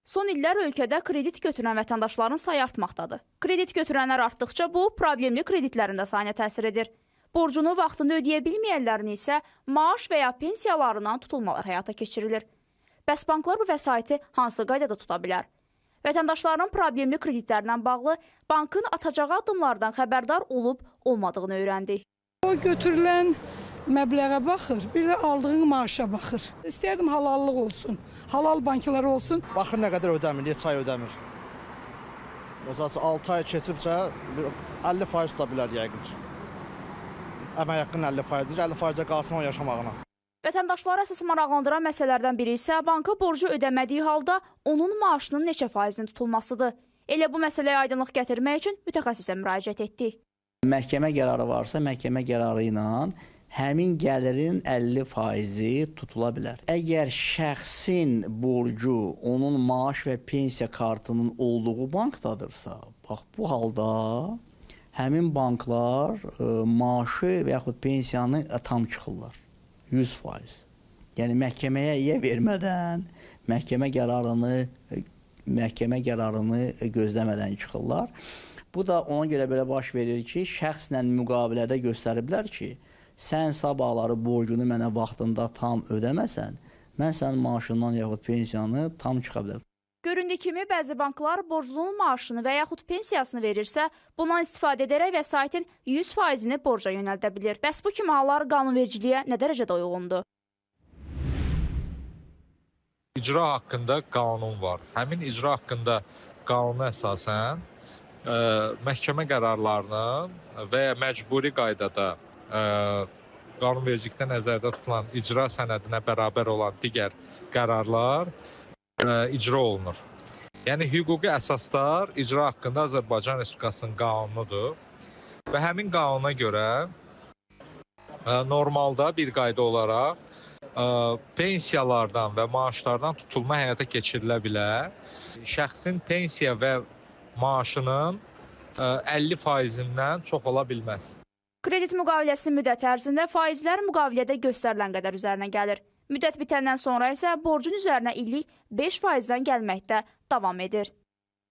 Son illər ölkədə kredit götürən vətəndaşların sayı artmaqdadır. Kredit götürənlər artdıqca bu, problemli kreditlərin də sayına təsir edir. Borcunu vaxtında ödəyə bilməyənlərin isə maaş və ya pensiyalarından tutulmalar həyata keçirilir. Bəs banklar bu vəsaiti hansı qaydada tuta bilər? Vətəndaşların problemli kreditlərlə bağlı bankın atacağı addımlardan xəbərdar olub-olmadığını öyrəndik. O götürülən məbləğə baxır, bir də aldığın maaşa baxır. İstəyərdim halallıq olsun, halal banklar olsun. Baxır nə qədər ödəmir, neçə ay ödəmir. Məsələn 6 ay keçibsə 50% tuta bilər yəqin. Əmək haqqının 50%-dir, 50%-ə qalsın o yaşamağına. Vətəndaşları əsas maraqlandıran məsələlərdən biri isə banka borcu ödəmədiyi halda onun maaşının neçə faizinin tutulmasıdır. Elə bu məsələyə aydınlıq gətirmək üçün mütəxəssisə müraciət etdik. Məhkəmə qərarı varsa, məhkəmə qərarı ilə həmin gəlirin 50% tutula bilər. Əgər şəxsin borcu onun maaş və pensiya kartının olduğu bankdadırsa, bax bu halda həmin banklar maaşı və yaxud pensiyanı tam çıxırlar. 100%. Yəni məhkəməyə vermədən, məhkəmə qərarını gözləmədən çıxırlar. Bu da ona görə belə baş verir ki, şəxslə müqavilədə göstəriblər ki, sən sabahları borcunu mənə vaxtında tam ödəməsən, mən sənin maaşından yaxud pensiyanı tam çıxa bilərəm. Göründüyü kimi, bəzi banklar borclunun maaşını və yaxud pensiyasını verirsə, bundan istifadə edərək vəsaitin 100%-ni borca yönəldə bilir. Bəs bu kimi hallar qanunvericiliyə nə dərəcədə uyğundur? İcra haqqında qanun var. Həmin icra haqqında qanuna əsasən məhkəmə qərarlarının və ya məcburi qaydada qanunvericilikdə nəzərdə tutulan icra sənədinə bərabər olan digər qərarlar icra olunur. Yəni, hüquqi əsaslar icra haqqında Azərbaycan Respublikasının qanunudur və həmin qanuna görə normalda bir qayda olaraq pensiyalardan və maaşlardan tutulma həyata keçirilə bilər. Şəxsin pensiya və maaşının 50%-dən çox ola bilməz. Kredit müqaviləsinin müddəti ərzində faizlər müqavilədə göstərilən qədər üzərinə gəlir. Müddət bitəndən sonra isə borcun üzərinə illik 5%-dən gəlməkdə davam edir.